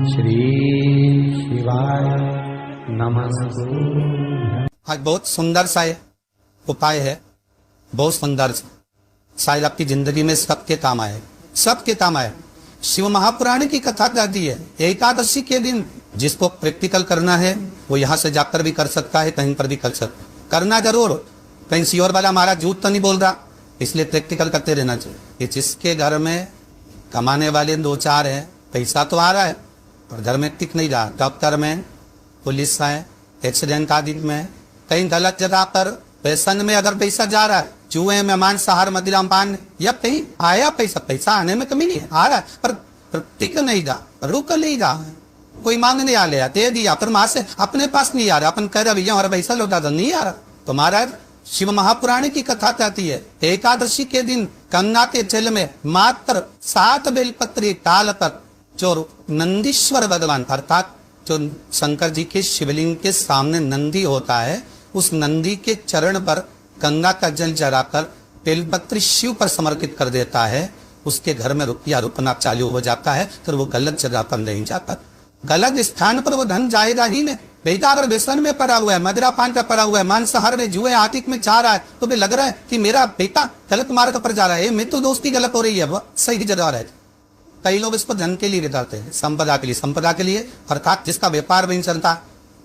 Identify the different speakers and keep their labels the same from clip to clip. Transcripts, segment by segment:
Speaker 1: श्री शिवाय नमः।
Speaker 2: आज बहुत सुंदर सा उपाय है, बहुत सुंदर सा, शायद आपकी जिंदगी में सबके काम आए, सबके काम आए। शिव महापुराण की कथा कहती है एकादशी के दिन जिसको प्रैक्टिकल करना है वो यहाँ से जाकर भी कर सकता है, कहीं पर भी कर सकता, करना जरूर। कहीं श्योर वाला हमारा झूठ तो नहीं बोल रहा, इसलिए प्रैक्टिकल करते रहना चाहिए। कि जिसके घर में कमाने वाले 2-4 हैं, पैसा तो आ रहा है पर घर में टिक नहीं रहा, डॉक्टर में, पुलिस है, एक्सीडेंट आदि में, कहीं गलत जगह पर पैसन में अगर पैसा जा रहा है, जुए में, मांसाहार, मदिरा पान, या कहीं आया पैसा आने में कमी नहीं है, आ रहा है पर टिक नहीं रहा, रुक नहीं रहा। कोई मांगने आ लिया, दे दिया, पर मां से अपने पास नहीं आ रहा, अपन कह रहे भैया हमारा पैसा लौटा दो, नहीं आ रहा। तो महाराज शिव महापुराण की कथा कहती है एकादशी के दिन गंगा के जल में मात्र 7 बेलपत्र डालकर जो नंदीश्वर भगवान अर्थात जो शंकर जी के शिवलिंग के सामने नंदी होता है, उस नंदी के चरण पर गंगा का जल चढ़ाकर बेलपत्र शिव पर समर्पित कर देता है, उसके घर में रुपया रुपना चालू हो जाता है। फिर वो गलत जगह पर नहीं जाता, गलत स्थान पर वो धन जाएगा ही नहीं। बेटा अगर व्यसन में पड़ा हुआ है, मदिरा पान पे पड़ा हुआ है, मांसाहार में, जुए आतिक में जा रहा है, तो भी लग रहा है कि मेरा बेटा गलत मार्ग पर जा रहा है, मेरी तो दोस्ती गलत हो रही है, वो सही जगह रहे। कई लोग इसको धन के लिए बिताते हैं, संपदा के लिए, संपदा के लिए अर्थात जिसका व्यापार नहीं चलता,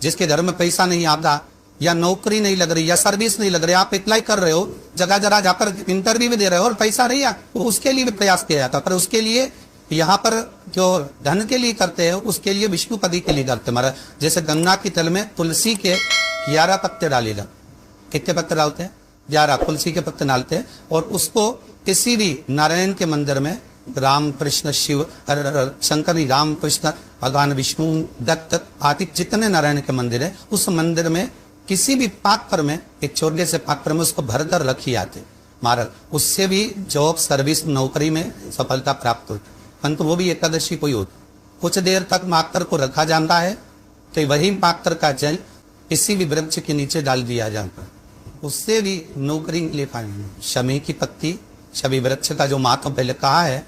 Speaker 2: जिसके घर में पैसा नहीं आता, या नौकरी नहीं लग रही, या सर्विस नहीं लग रही, आप अप्लाई कर रहे हो, जगह जगह जाकर इंटरव्यू भी दे रहे हो और पैसा नहीं है, उसके लिए भी प्रयास किया जाता। पर उसके लिए यहाँ पर जो धन के लिए करते हैं उसके लिए विष्णुपति के लिए करते महाराज। जैसे गंगा की तल में तुलसी के 11 पत्ते डालेगा, कितने पत्ते डालते हैं? 11 तुलसी के पत्ते डालते हैं, और उसको किसी भी नारायण के मंदिर में, राम कृष्ण शिव शंकर, राम कृष्ण भगवान विष्णु दत्त आदि जितने नारायण के मंदिर है, उस मंदिर में किसी भी पात्र में, एक छोटे से पात्र में उसको भरकर रखी आते महाराज। उससे भी जॉब, सर्विस, नौकरी में सफलता प्राप्त होती। परंतु वो भी एकादशी को ही होती, कुछ देर तक पात्र को रखा जाता है, तो वही पात्र का जल किसी भी वृक्ष के नीचे डाल दिया जाता है, उससे भी नौकरी ले पाएंगे। शमी की पत्ती, शमी वृक्ष का जो महत्व पहले कहा है,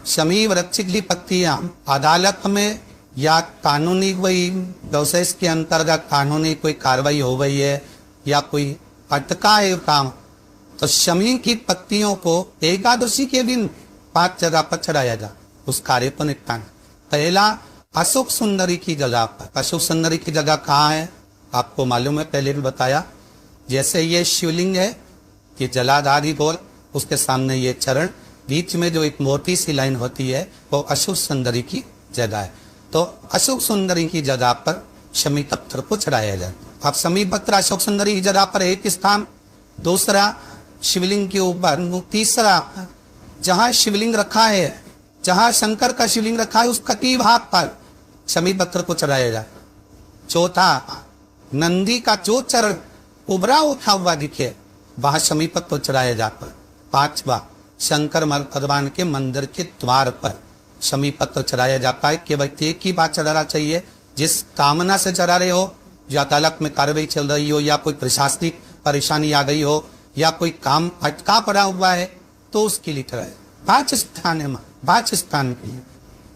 Speaker 2: शमी वृक्ष की पत्तियां अदालत में या कानूनी कोई प्रोसेस के अंतर्गत कानूनी कोई कार्रवाई हो गई है या कोई अटका है काम, तो शमी की पत्तियों को एकादशी के दिन 5 जगह पर चढ़ाया जा, उस कार्य को निपटान। पहला अशोक सुंदरी की जगह पर। अशोक सुंदरी की जगह कहाँ है आपको मालूम है, पहले भी बताया। जैसे ये शिवलिंग है, ये जलाधारी गोल, उसके सामने ये चरण, बीच में जो एक मोटी सी लाइन होती है वो अशोक सुंदरी की जगह है। तो अशोक सुंदरी की जगह पर शमी पत्थर को चढ़ाया जाए। अब शमी पत्थर अशोक सुंदरी की जगह पर एक स्थान, दूसरा शिवलिंग के ऊपर, तीसरा जहां शिवलिंग रखा है, जहां शंकर का शिवलिंग रखा है, उसका कई भाग पर शमी पत्थर को चढ़ाया जाए। चौथा नंदी का जो चरण उभरा उठा हुआ दिखे वहां शमी पत्थर चढ़ाया जाता है। 5वां शंकर भगवान के मंदिर के द्वार पर शमी पत्थर चढ़ाया जाता है। केवल एक ही बात चढ़ाना चाहिए, जिस कामना से चढ़ा रहे हो, या अदालत में कार्रवाई चल रही हो, या कोई प्रशासनिक परेशानी आ गई हो, या कोई काम अटका पड़ा हुआ है, तो उसके लिए चढ़ाए। 5 स्थान है, 5 स्थान के लिए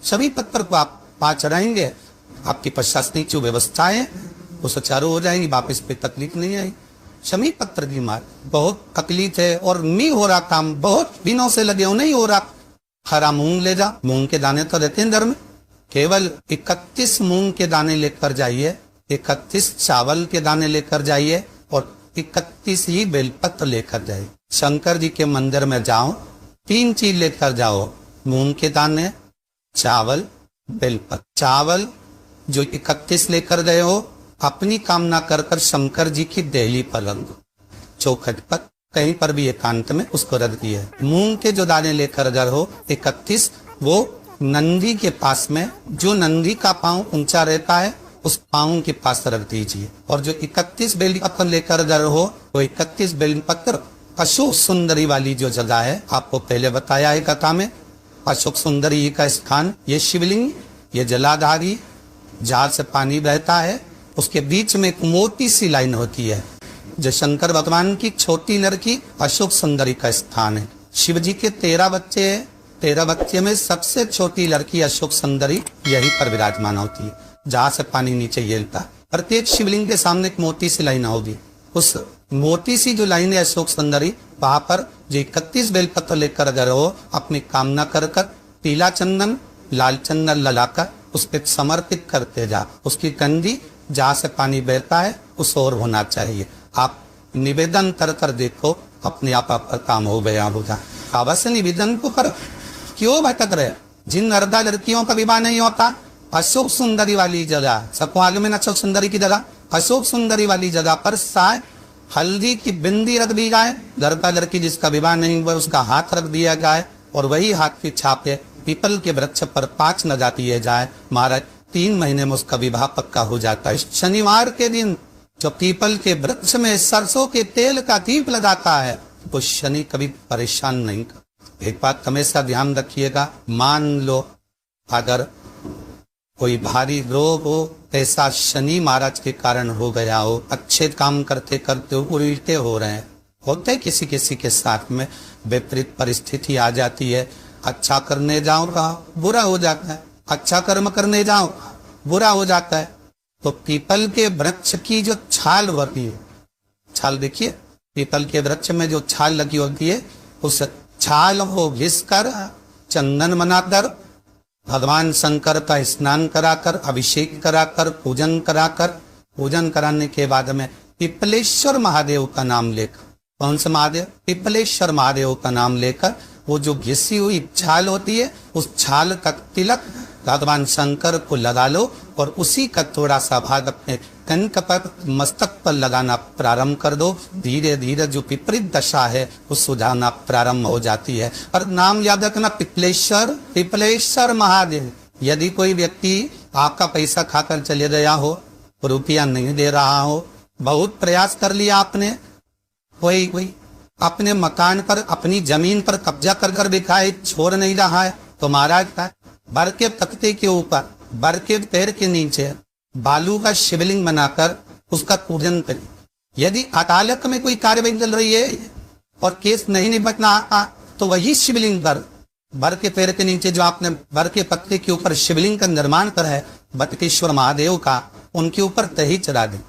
Speaker 2: सभी पत्थर को आप 5 चढ़ाएंगे, आपकी प्रशासनिक जो व्यवस्था है वो सुचारू हो जाएंगी, वापस पे तकलीफ नहीं आई। शमी पत्थर की मार बहुत तकलीफ है और नहीं हो रहा काम, बहुत दिनों से लगे हो, नहीं हो रहा। हरा मूंग ले जा, मूंग के दाने तो रहते हैं घर में, केवल 31 मूंग के दाने लेकर जाइए, 31 चावल के दाने लेकर जाइए, और 31 ही बेलपत्र लेकर जाइए। शंकर जी के मंदिर में जाओ, 3 चीज लेकर जाओ, मूंग के दाने, चावल, बेलपत्र। चावल जो 31 लेकर गए हो, अपनी कामना कर कर शंकर जी की देहली पर रख दो, चौखट पर, कहीं पर भी एकांत में उसको रख दिया। मूंग के जो दाने लेकर गए हो 31, वो नंदी के पास में, जो नंदी का पांव ऊंचा रहता है उस पांव के पास रख दीजिए। और जो 31 बेलपत्र लेकर गए हो, वो 31 बेलपत्र अशोक सुंदरी वाली जो जगह है, आपको पहले बताया है कथा में, अशोक सुंदरी का स्थान, ये शिवलिंग, ये जलाधारी, जहां से पानी बहता है, उसके बीच में एक मोटी सी लाइन होती है, जो शंकर भगवान की छोटी नर की अशोक सुंदरी का स्थान है। शिव जी के 13 बच्चे हैं, 13 बच्चे में सबसे छोटी लड़की अशोक सुंदरी यहीं पर विराजमान होती है, जहां से पानी नीचे गिरता। प्रत्येक शिवलिंग के सामने एक मोटी सी लाइन होगी, उस मोटी सी जो लाइन है अशोक सुंदरी, वहां पर जो 31 बेलपत्र लेकर अगर हो अपनी कामना कर पीला चंदन लाल चंदन ललाकर उस पर समर्पित करते जा। उसकी कंडी जहां से पानी बहता है उस ओर होना चाहिए। आप निवेदन कर देखो, अपने आप आपका काम हो गया होगा। अवश्य निवेदन को करो, क्यों भटक रहे? जिन नर्दा लड़कियों का विवाह नहीं होता, अशोक सुंदरी वाली जगह, सबको आगे में अशोक सुंदरी की जगह, अशोक सुंदरी वाली जगह पर साय हल्दी की बिंदी रख दी जाए। लड़का लड़की जिसका विवाह नहीं हुआ उसका हाथ रख दिया जाए और वही हाथ की छापे पीपल के वृक्ष पर 5 लगा दिए जाए। महाराज 3 महीने में उसका विवाह पक्का हो जाता है। शनिवार के दिन जो पीपल के वृक्ष में सरसों के तेल का दीप लगाता है वो शनि कभी परेशान नहीं कर। एक बात हमेशा ध्यान रखिएगा, मान लो अगर कोई भारी रोग हो, ऐसा शनि महाराज के कारण हो गया हो, अच्छे काम करते करते उल्टे हो रहे हैं, होते किसी किसी के साथ में विपरीत परिस्थिति आ जाती है। अच्छा करने जाओगा बुरा हो जाता है, अच्छा कर्म करने जाओ बुरा हो जाता है। तो पीपल के वृक्ष की जो छाल होती है, छाल देखिए पीपल के वृक्ष में जो छाल लगी होती है, उस छाल को घिसकर चंदन बनाकर भगवान शंकर का स्नान कराकर अभिषेक कराकर पूजन कराने के बाद में पिपलेश्वर महादेव का नाम लेकर, कौन सा महादेव? पिपलेश्वर महादेव का नाम लेकर वो जो घिसी हुई छाल होती है उस छाल का तिलक भगवान शंकर को लगा लो और उसी का थोड़ा सा भाग अपने कंक पर मस्तक पर लगाना प्रारंभ कर दो। धीरे धीरे जो विपरीत दशा है वो सुझाना प्रारंभ हो जाती है। और नाम याद रखना पिपलेश्वर महादेव। यदि कोई व्यक्ति आपका पैसा खाकर चले गया हो, रुपया नहीं दे रहा हो, बहुत प्रयास कर लिया आपने, कोई अपने मकान पर अपनी जमीन पर कब्जा कर दिखाए छोड़ नहीं रहा है, तो महाराज का बर के तख्ते के ऊपर बर के पैर के नीचे बालू का शिवलिंग बनाकर उसका पूजन करिए। यदि अदालत में कोई कार्यवाही चल रही है और केस नहीं निपटना तो वही शिवलिंग पर बर के पैर के नीचे जो आपने बर के पत्ते के ऊपर शिवलिंग का निर्माण करा है बटकेश्वर महादेव का, उनके ऊपर दही चढ़ा दें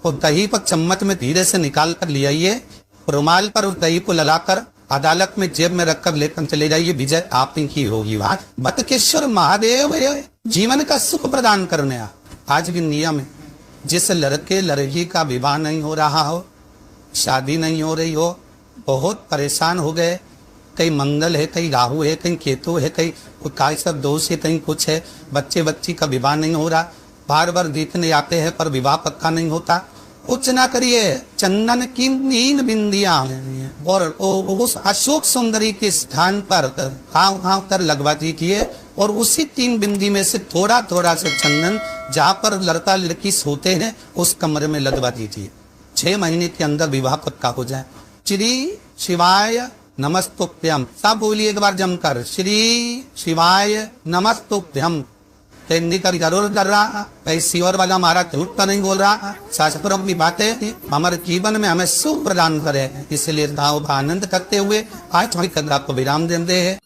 Speaker 2: और दही पर चम्मच में धीरे से निकाल कर ले आइए, रुमाल पर उस दही को लगाकर अदालत में जेब में रखकर लेकर चले जाइए, विजय आप की होगी। वहां बटकेश्वर महादेव जीवन का सुख प्रदान करने आज भी नियम है। जिस लड़के लड़की का विवाह नहीं हो रहा हो, शादी नहीं हो रही हो, बहुत परेशान हो गए, कहीं मंगल है, कहीं राहु है, कहीं केतु है, कहीं काय सब दोष है, कहीं कुछ है, बच्ची का विवाह नहीं हो रहा, बार बार देखने आते हैं पर विवाह पक्का नहीं होता, कुछ ना करिए, चंदन की 3 बिंदियां और उस अशोक सुंदरी के स्थान पर हाव कर लगवा दीजिए और उसी 3 बिंदी में से थोड़ा थोड़ा से चंदन जहां पर लड़का लड़की सोते हैं उस कमरे में लगवा दीजिए। 6 महीने के अंदर विवाह पक्का हो जाए। श्री शिवाय नमस्तुभ्यम, सब बोलिए एक बार जमकर, श्री शिवाय नमस्तुभ्यम। हिंदी का जरूर कर रहा, पैसी और वाला हमारा झूठ का नहीं बोल रहा, शास्त्रों की बातें हमारे जीवन में हमें सुख प्रदान करे, इसलिए आनंद करते हुए आज हमारी कथा को विराम देते हैं।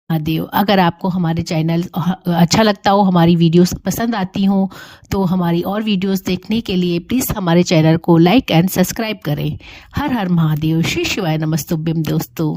Speaker 3: महादेव, अगर आपको हमारे चैनल अच्छा लगता हो, हमारी वीडियोस पसंद आती हो, तो हमारी और वीडियोस देखने के लिए प्लीज़ हमारे चैनल को लाइक एंड सब्सक्राइब करें। हर हर महादेव, श्री शिवाय नमस्तुभ्यम दोस्तों।